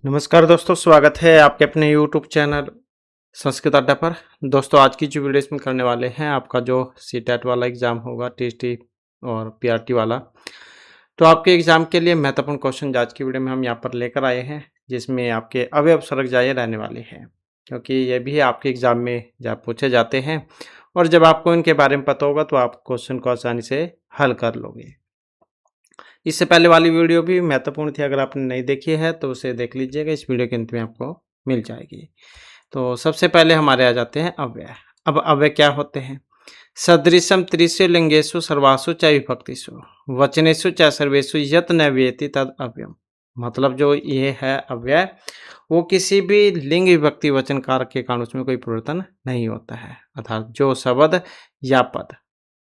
नमस्कार दोस्तों, स्वागत है आपके अपने यूट्यूब चैनल संस्कृत अड्डा पर। दोस्तों, आज की जो वीडियो इसमें करने वाले हैं, आपका जो सीटेट वाला एग्ज़ाम होगा, टीएसटी और पीआरटी वाला, तो आपके एग्ज़ाम के लिए महत्वपूर्ण क्वेश्चन आज की वीडियो में हम यहाँ पर लेकर आए हैं, जिसमें आपके अवयव सरक-जाए रहने वाले हैं, क्योंकि ये भी आपके एग्ज़ाम में पूछे जाते हैं और जब आपको इनके बारे में पता होगा तो आप क्वेश्चन को आसानी से हल कर लोगे। इससे पहले वाली वीडियो भी महत्वपूर्ण थी, अगर आपने नहीं देखी है तो उसे देख लीजिएगा, इस वीडियो के अंत में आपको मिल जाएगी। तो सबसे पहले हमारे आ जाते हैं अव्यय। अब अव्यय क्या होते हैं? सदृशम त्रिषु लिंगेषु सर्वासु च विभक्तिषु वचनेषु च सर्वेषु यत् न वेति तद अव्ययम्। मतलब जो ये है अव्यय, वो किसी भी लिंग विभक्ति वचन कारक के कारण उसमें कोई परिवर्तन नहीं होता है। अर्थात जो शब्द या पद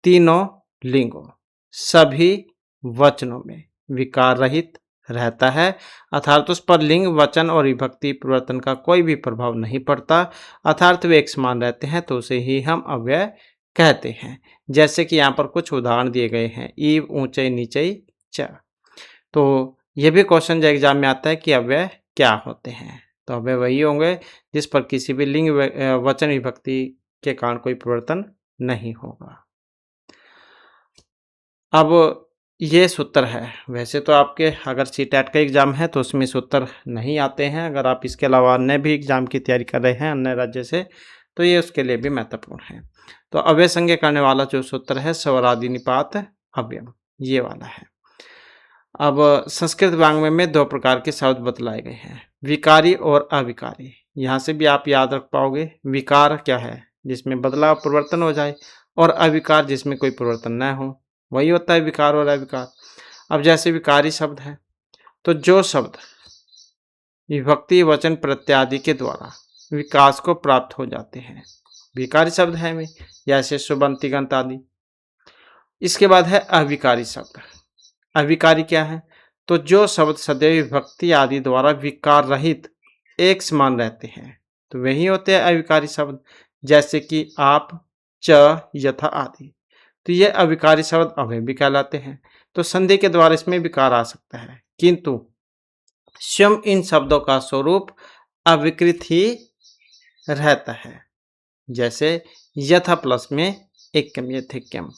तीनों लिंगों सभी वचनों में विकार रहित रहता है, अर्थात उस पर लिंग, वचन और विभक्ति परिवर्तन का कोई भी प्रभाव नहीं पड़ता, अर्थात वे एक समान रहते हैं, तो उसे ही हम अव्यय कहते हैं। जैसे कि यहाँ पर कुछ उदाहरण दिए गए हैं, ईव ऊंचे नीचे च। तो ये भी क्वेश्चन जो एग्जाम में आता है कि अव्यय क्या होते हैं, तो अव्यय वही होंगे जिस पर किसी भी लिंग वचन विभक्ति के कारण कोई परिवर्तन नहीं होगा। अब ये सूत्र है। वैसे तो आपके अगर सीटेट का एग्ज़ाम है तो उसमें सूत्र नहीं आते हैं। अगर आप इसके अलावा अन्य भी एग्ज़ाम की तैयारी कर रहे हैं अन्य राज्य से, तो ये उसके लिए भी महत्वपूर्ण है। तो अव्यय संज्ञा करने वाला जो सूत्र है स्वरादि निपात अव्यय, ये वाला है। अब संस्कृत वाङ्मय में दो प्रकार के शब्द बतलाए गए हैं, विकारी और अविकारी। यहाँ से भी आप याद रख पाओगे, विकार क्या है? जिसमें बदलाव परिवर्तन हो जाए, और अविकार जिसमें कोई परिवर्तन न हो, वही होता है विकार और अविकार। अब जैसे विकारी शब्द है, तो जो शब्द विभक्ति वचन प्रत्यादि के द्वारा विकास को प्राप्त हो जाते हैं, विकारी शब्द है में, जैसे सुबंत तिगंत आदि। इसके बाद है अविकारी शब्द। अविकारी क्या है? तो जो शब्द सदैव विभक्ति आदि द्वारा विकार रहित एक समान रहते हैं, तो वही होते हैं अविकारी शब्द, जैसे कि आप, च, यथा आदि। तो ये अविकारी शब्द अव्यय भी कहलाते हैं। तो संधि के द्वारा इसमें विकार आ सकता है, किंतु स्वयं इन शब्दों का स्वरूप अविकृत ही रहता है। जैसे यथा प्लस में एकम, यथेक्यम।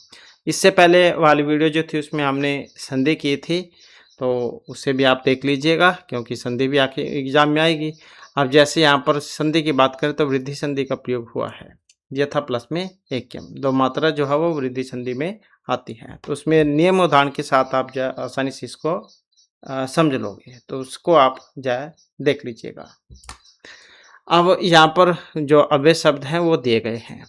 इससे पहले वाली वीडियो जो थी उसमें हमने संधि की थी, तो उसे भी आप देख लीजिएगा, क्योंकि संधि भी आखिर एग्जाम में आएगी। अब जैसे यहाँ पर संधि की बात करें तो वृद्धि संधि का प्रयोग हुआ है, यथा प्लस में एकम, दो मात्रा जो है वो वृद्धि संधि में आती है। तो उसमें नियम उदाहरण के साथ आप आसानी से इसको समझ लोगे, तो उसको आप देख लीजिएगा। अब यहाँ पर जो अव्यय शब्द हैं वो दिए गए हैं।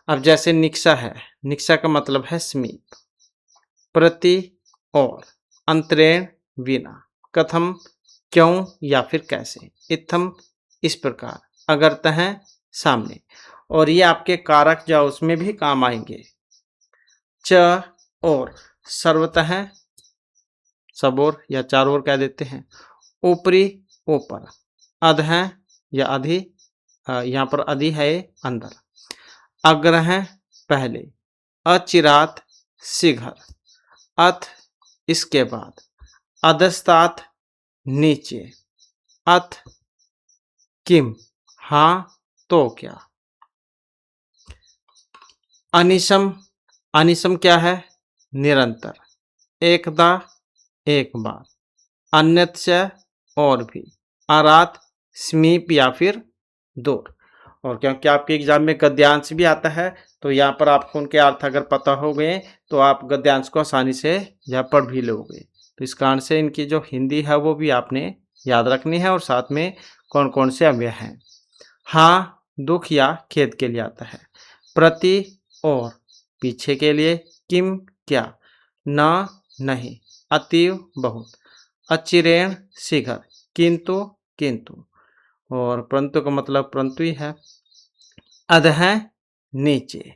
अब जैसे निक्सा है, निक्सा का मतलब है समीप, प्रति और, अंतरेण बिना, कथम क्यों या फिर कैसे, इत्थम इस प्रकार, अगरतः सामने। और ये आपके कारक जो उसमें भी काम आएंगे। च और, सर्वतः सब ओर या चारों ओर कह देते हैं, ऊपरी ऊपर, अधः या अधि, यहाँ पर अधि है अंदर, अग्रह पहले, अचिरात शीघ्र, अथ इसके बाद, अधस्तात नीचे, अथ किम हाँ तो क्या, अनिशम, अनिशम क्या है? निरंतर, एकदा एक बार, अन्यत्र और भी, आरात समीप या फिर दूर। और क्योंकि आपके एग्जाम में गद्यांश भी आता है, तो यहाँ पर आपको उनके अर्थ अगर पता हो गए तो आप गद्यांश को आसानी से यहाँ पढ़ भी लोगे। तो इस कारण से इनकी जो हिंदी है वो भी आपने याद रखनी है, और साथ में कौन कौन से अव्यय हैं। हाँ दुख या खेद के लिए आता है, प्रति और पीछे के लिए, किम क्या, न नहीं, अतीव बहुत, अचिरेण शीघ्र, किंतु किंतु, और परंतु का मतलब परंतु ही है, अधः नीचे,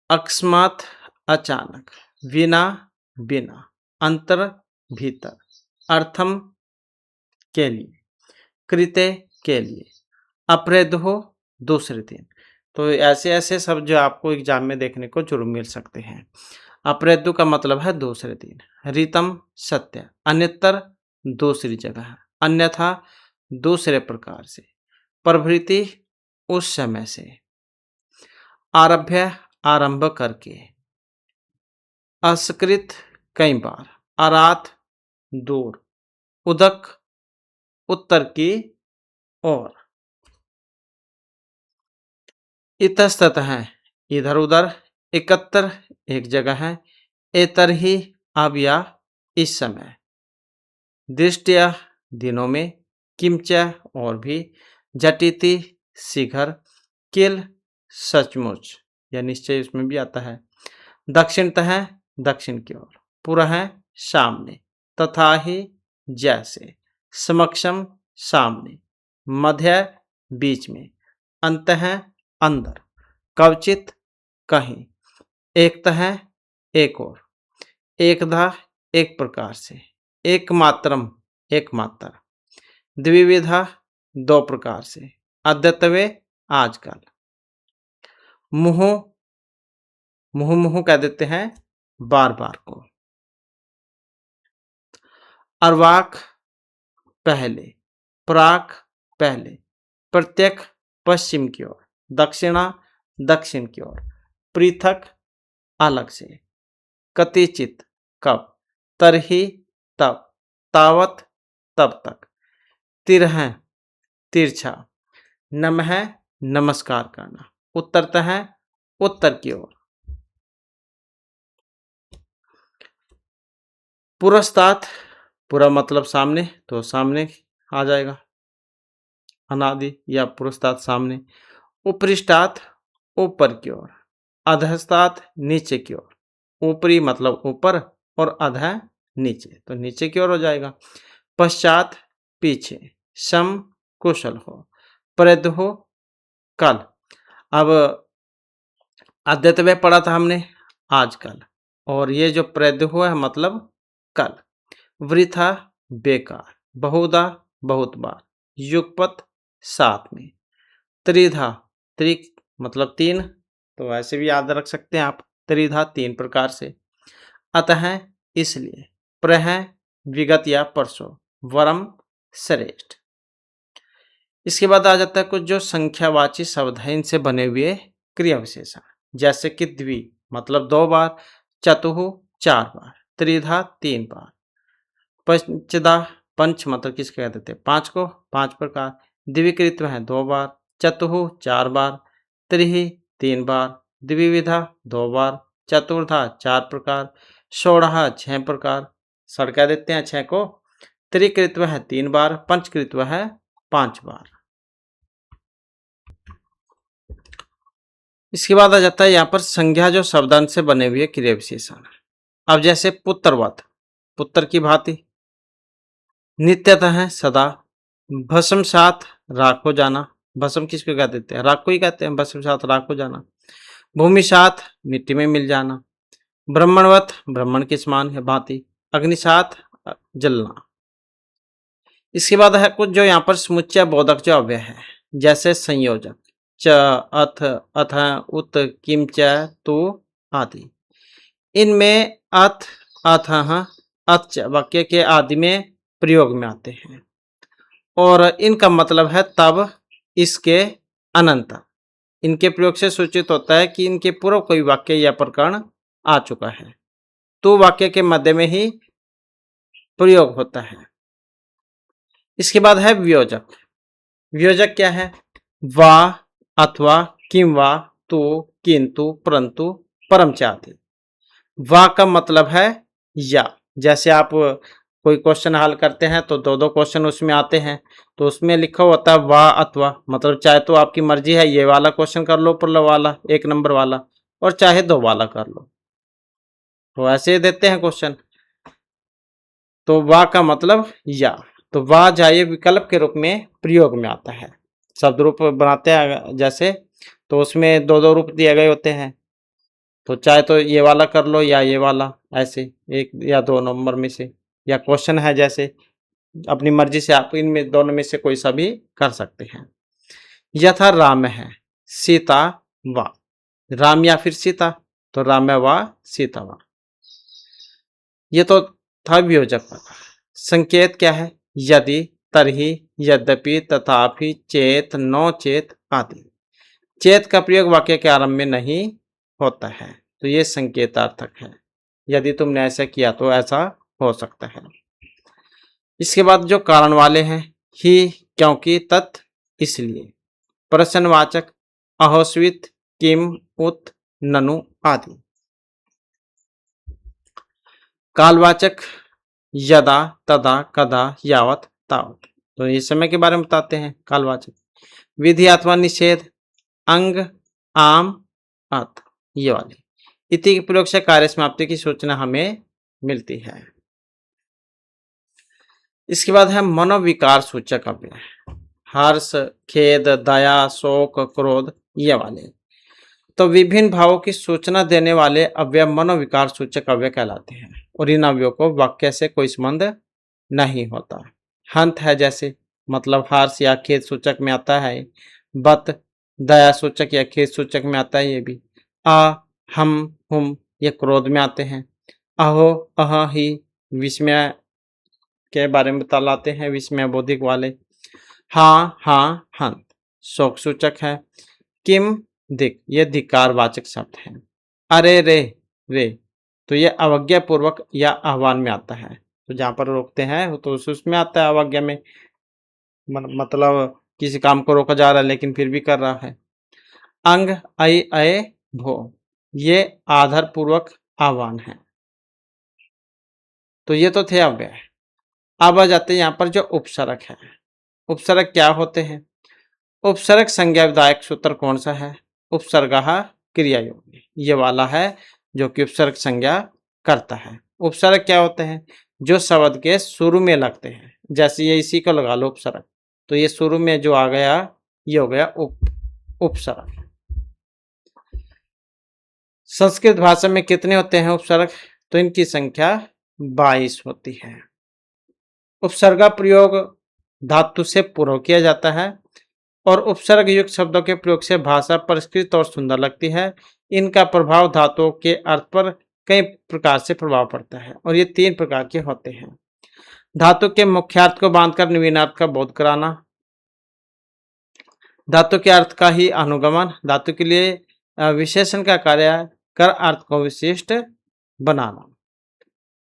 अकस्मात अचानक, बिना बिना, अंतर भीतर, अर्थम के लिए, कृते के लिए, अप्रेदो दूसरे दिन। तो ऐसे ऐसे शब्द जो आपको एग्जाम में देखने को जरूर मिल सकते हैं। अप्रेदु का मतलब है दूसरे दिन, रीतम सत्य, अन्यतर दूसरी जगह, अन्यथा दूसरे प्रकार से, प्रभृति उस समय से, आरभ्य आरंभ करके, असकृत कई बार, अरात दूर, उदक उत्तर की ओर, इतस्ततः इधर उधर, एकत्र एक जगह है, एतर ही अब या इस समय, दृष्टिया दिनों में, किंच और भी, झटिति शीघ्र, किल सचमुच या निश्चय उसमें भी आता है, दक्षिणतः दक्षिण की ओर, पुरः सामने, तथा ही जैसे, समक्षम सामने, मध्य बीच में, अंतः अंदर, कवचित कहीं, एकतः एक और, एकधा एक प्रकार से, एकमात्रम एकमात्र, द्विविधा दो प्रकार से, अद्यतवे आजकल, मुँह मुँह मुँह कह देते हैं बार बार को, अर्वाक पहले, प्राक पहले, प्रत्यक पश्चिम की ओर, दक्षिणा दक्षिण की ओर, पृथक अलग से, कतिचित कब, तरही तब, तावत तब तक, तिरह तिरछा, नमः नमस्कार करना, उत्तरतः उत्तर की ओर, पुरस्तात, पूरा मतलब सामने, तो सामने आ जाएगा, अनादि या पुरस्तात सामने, उपरिष्टात ऊपर की ओर, अधस्तात नीचे की ओर, ऊपरी मतलब ऊपर और अधः नीचे, तो नीचे की ओर हो जाएगा, पश्चात पीछे, सम कुशल हो, प्रद्हो कल, अब अद्यतवे पढ़ा था हमने आजकल, और ये जो प्रद्हो है मतलब कल, वृथा बेकार, बहुधा बहुत बार, युगपत साथ में, त्रिधा त्रिक मतलब तीन, तो ऐसे भी याद रख सकते हैं आप, त्रिधा तीन प्रकार से, अतः इसलिए, प्रह विगत या परसों, वरम श्रेष्ठ। इसके बाद आ जाता है कुछ जो संख्यावाची शब्द है, इनसे बने हुए क्रिया विशेषण, जैसे कि द्वि मतलब दो बार, चतुः चार बार, त्रिधा तीन बार, पंचदा पंच मतलब किसके कह देते हैं पांच को, पांच प्रकार, द्विकृत है दो बार, चतुः चार बार, त्रिहि तीन बार, द्विविधा दो बार, चतुर्धा चार प्रकार, षोडहा छह प्रकार, षड कह देते हैं छह को, त्रिकृत्व है तीन बार, पंचकृत्व है पांच बार। इसके बाद आ जाता है यहाँ पर संज्ञा जो शब्दांश से बने हुए क्रिया विशेषण, अब जैसे पुत्रवत, पुत्र की भांति, नित्यतः है सदा, भस्म साथ राखो जाना, भस्म किसको कह देते हैं राख को ही कहते हैं, भस्म साथ राखो जाना, भूमि साथ मिट्टी में मिल जाना, ब्राह्मणवत ब्राह्मण के समान है भांति, अग्नि साथ जलना। इसके बाद है कुछ जो यहाँ पर समुच्चय बोधक जो अव्यय है, जैसे संयोजक, च अथ अथ उत किम च तु आदि, इनमें अथ अथ अथ वाक्य के आदि में प्रयोग में आते हैं और इनका मतलब है तब, इसके, अनंतर, इनके प्रयोग से सूचित होता है कि इनके पूर्व कोई वाक्य या प्रकरण आ चुका है, तो वाक्य के मध्य में ही प्रयोग होता है। इसके बाद है वियोजक, वियोजक क्या है, वा अथवा किम वा तो किंतु परंतु परम चाहते, वा का मतलब है या, जैसे आप कोई क्वेश्चन हल करते हैं तो दो दो क्वेश्चन उसमें आते हैं, तो उसमें लिखा होता है वा अथवा, मतलब चाहे तो आपकी मर्जी है ये वाला क्वेश्चन कर लो ऊपर वाला एक नंबर वाला, और चाहे दो वाला कर लो, तो ऐसे देते हैं क्वेश्चन, तो वा का मतलब या, तो वा जाए विकल्प के रूप में प्रयोग में आता है, शब्द रूप बनाते हैं जैसे, तो उसमें दो दो रूप दिए गए होते हैं, तो चाहे तो ये वाला कर लो या ये वाला, ऐसे एक या दो नंबर में से, या क्वेश्चन है जैसे अपनी मर्जी से आप इनमें दोनों में से कोई सा भी कर सकते हैं। यथा राम है सीता वा, राम या फिर सीता, तो राम वा सीता वा, ये तो था वियोजक वाला। संकेत क्या है? यदि, तरहि, यद्यपि, तथापि, चेत, नो चेत आदि। चेत का प्रयोग वाक्य के आरंभ में नहीं होता है, तो ये संकेतार्थक है। यदि तुमने ऐसा किया तो ऐसा हो सकता है। इसके बाद जो कारण वाले हैं, ही, क्योंकि, तत्, इसलिए। प्रश्नवाचक अहोस्वित, किम, उत, ननु आदि। कालवाचक यदा, तदा, कदा, यावत, तावत। तो ये समय के बारे में बताते हैं कालवाचक। विधि अथवा निषेध, अंग, आम, अत, ये वाले। इति के प्रयोग से कार्य समाप्ति की सूचना हमें मिलती है। इसके बाद है मनोविकार सूचक अव्यय। हर्ष, खेद, दया, शोक, क्रोध, ये वाले। तो विभिन्न भावों की सूचना देने वाले अव्यय मनोविकार सूचक अव्यय कहलाते हैं और इन अव्ययों को वाक्य से कोई संबंध नहीं होता। हंत है जैसे, मतलब हर्ष या खेद सूचक में आता है। बत, दया सूचक या खेद सूचक में आता है ये भी। आ, हम, हुम, ये क्रोध में आते हैं। अहो, अह, ही विस्मय के बारे में बतलाते हैं, विस्मय बोधिक वाले। हाँ, हाँ, हंत शोक सूचक है। किम, दिक, ये धिक्कारवाचक शब्द है। अरे रे, रे, तो ये अवज्ञा पूर्वक या आह्वान में आता है। तो जहां पर रोकते हैं तो उसमें आता है अवज्ञा में, मतलब किसी काम को रोका जा रहा है लेकिन फिर भी कर रहा है। अंग, अय, अय, भो, ये आधार पूर्वक आह्वान है। तो ये तो थे अव्यय। अब आ जाते हैं यहाँ पर जो उपसर्ग है। उपसर्ग क्या होते हैं? उपसर्ग संज्ञा विधायक सूत्र कौन सा है? उपसर्गः क्रिया योग्य, ये वाला है जो कि उपसर्ग संज्ञा करता है। उपसर्ग क्या होते हैं? जो शब्द के शुरू में लगते हैं, जैसे ये इसी को लगा लो उपसर्ग, तो ये शुरू में जो आ गया ये हो गया उपसर्ग। संस्कृत भाषा में कितने होते हैं उपसर्ग? तो इनकी संख्या 22 होती है। उपसर्ग प्रयोग धातु से पूर्व किया जाता है और उपसर्ग युक्त शब्दों के प्रयोग से भाषा परिष्कृत और सुंदर लगती है। इनका प्रभाव धातुओं के अर्थ पर कई प्रकार से प्रभाव पड़ता है और ये 3 प्रकार के होते हैं। धातु के मुख्यार्थ को बांधकर नवीनार्थ का बोध कराना, धातु के अर्थ का ही अनुगमन, धातु के लिए विशेषण का कार्य कर अर्थ को विशिष्ट बनाना।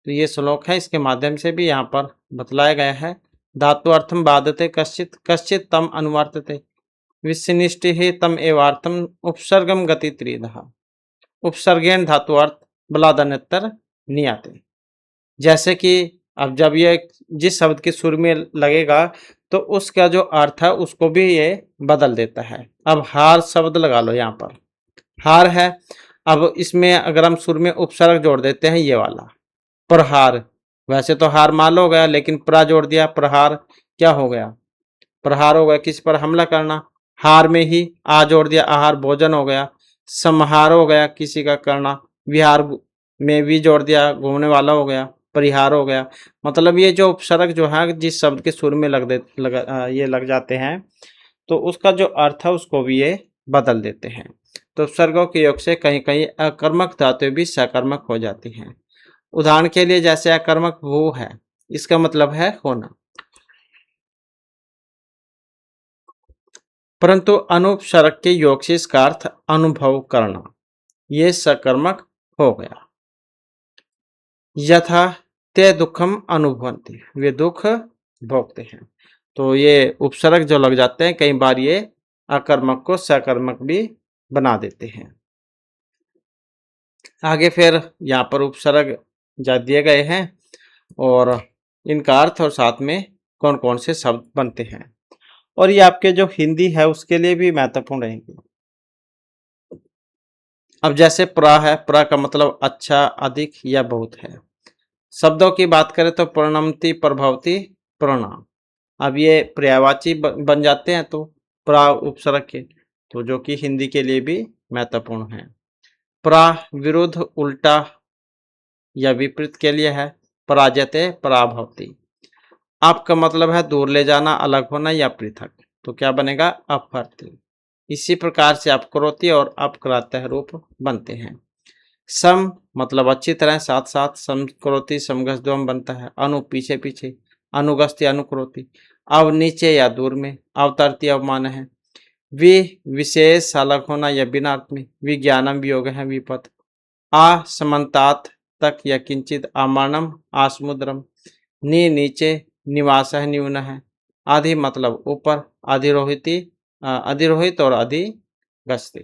तो ये श्लोक है, इसके माध्यम से भी यहाँ पर बतलाया गया है। धातु अर्थम बाधते कश्चित, कश्चित तम अनुवर्तते, विशिष्टि तम एवार्थम उपसर्गम गति त्रिधा, उपसर्गेण धातु अर्थ बलादन्यतर नियाते। जैसे कि अब जब ये जिस शब्द के सुर में लगेगा तो उसका जो अर्थ है उसको भी ये बदल देता है। अब हार शब्द लगा लो, यहाँ पर हार है, अब इसमें अगर हम सुर में उपसर्ग जोड़ देते हैं ये वाला प्रहार, वैसे तो हार माल हो गया लेकिन प्रा जोड़ दिया, प्रहार क्या हो गया? प्रहार हो गया, किसी पर हमला करना। हार में ही आ जोड़ दिया, आहार भोजन हो गया। संहार हो गया, किसी का करना। विहार में भी जोड़ दिया, घूमने वाला हो गया, परिहार हो गया। मतलब ये जो उपसर्ग जो है जिस शब्द के सुर में ये लग जाते हैं तो उसका जो अर्थ है उसको भी ये बदल देते हैं। तो उपसर्गों के योग से कहीं कहीं अकर्मक धातुएं भी सकर्मक हो जाती हैं। उदाहरण के लिए जैसे अकर्मक वो है, इसका मतलब है होना, परंतु अनुपसर्ग के योग से इसका अर्थ अनुभव करना, ये सकर्मक हो गया। यथा ते दुखम अनुभवन्ति, वे दुख भोगते हैं। तो ये उपसर्ग जो लग जाते हैं कई बार ये अकर्मक को सकर्मक भी बना देते हैं। आगे फिर यहाँ पर उपसर्ग जा दिए गए हैं और इनका अर्थ और साथ में कौन कौन से शब्द बनते हैं, और ये आपके जो हिंदी है उसके लिए भी महत्वपूर्ण रहेंगे। अब जैसे प्रा है, प्रा का मतलब अच्छा, अधिक या बहुत है। शब्दों की बात करें तो प्रणमति, प्रभवती, प्रणाम। अब ये पर्यायवाची बन जाते हैं तो प्रा उपसर्ग के, तो जो कि हिंदी के लिए भी महत्वपूर्ण है। प्रा विरुद्ध, उल्टा या विपरीत के लिए है। पराजयते, पराभवती। आपका मतलब है दूर ले जाना, अलग होना या पृथक, तो क्या बनेगा? अपवर्ती। इसी प्रकार से अपकरोती और अपकृत्य रूप बनते हैं। सम मतलब अच्छी तरह, साथ साथ, समकरोति समगसद्वम बनता है, अनु पीछे पीछे, अनुगस्ती अनुकरोति, अव नीचे या दूर में, अवतरती अवमान है, वि विशेष अलग होना या बिना अर्थ में, विज्ञानम वियोग है विपत, आ समन्तात तक या किंचित, आमानम आसमुद्रम, नी नीचे, निवास है न्यून है, आधि मतलब ऊपर, अधिरोहिती अधिरोहित और अधिगस्ती।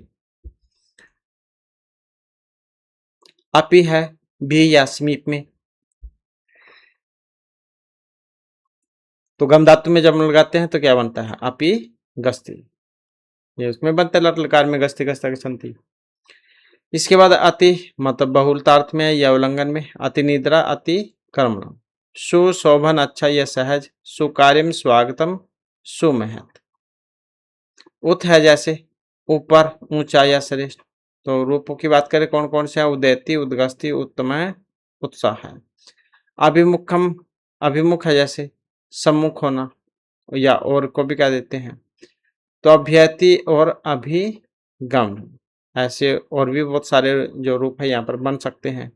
अपि है भी या समीप में, तो गम धातु में जब लगाते हैं तो क्या बनता है, अपि गस्ती, ये उसमें बनता है लट लकार में गस्ती गस्ता की संति। इसके बाद अति मतलब बहुलतार्थ में या उल्लंघन में, अति निद्रा अति कर्मण, सुशोभन अच्छा या सहज, सुकार्यम स्वागतम सुमहत। उत है जैसे ऊपर, ऊंचा या श्रेष्ठ। तो रूपों की बात करें कौन कौन से है, उदयती, उद्गस्ती, उत्तम, उत्साह है। अभिमुखम, अभिमुख है जैसे सम्मुख होना, या और को भी कह देते हैं। तो अभ्यति और अभिगम, ऐसे और भी बहुत सारे जो रूप है यहाँ पर बन सकते हैं।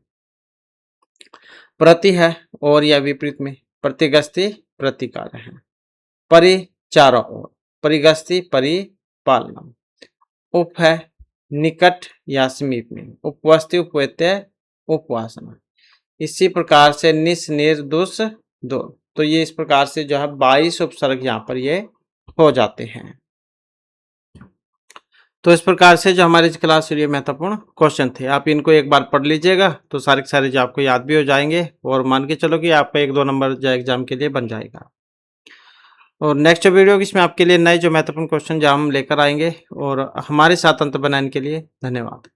प्रति है और या विपरीत में, प्रतिगस्ती प्रतिकार है। परि चारों ओर, परिगस्ती परिपालना। उप है निकट या समीप में, उपवस्ती उपवेत्य उपवासना। इसी प्रकार से निस निर दुस दो, तो ये इस प्रकार से जो है 22 उपसर्ग यहाँ पर ये हो जाते हैं। तो इस प्रकार से जो हमारी क्लास के लिए महत्वपूर्ण क्वेश्चन थे, आप इनको एक बार पढ़ लीजिएगा तो सारे के सारे जो आपको याद भी हो जाएंगे, और मान के चलो कि आपका 1-2 नंबर जो एग्जाम के लिए बन जाएगा। और नेक्स्ट वीडियो इसमें आपके लिए नए जो महत्वपूर्ण क्वेश्चन जो हम लेकर आएंगे, और हमारे साथ अंत बनाने के लिए धन्यवाद।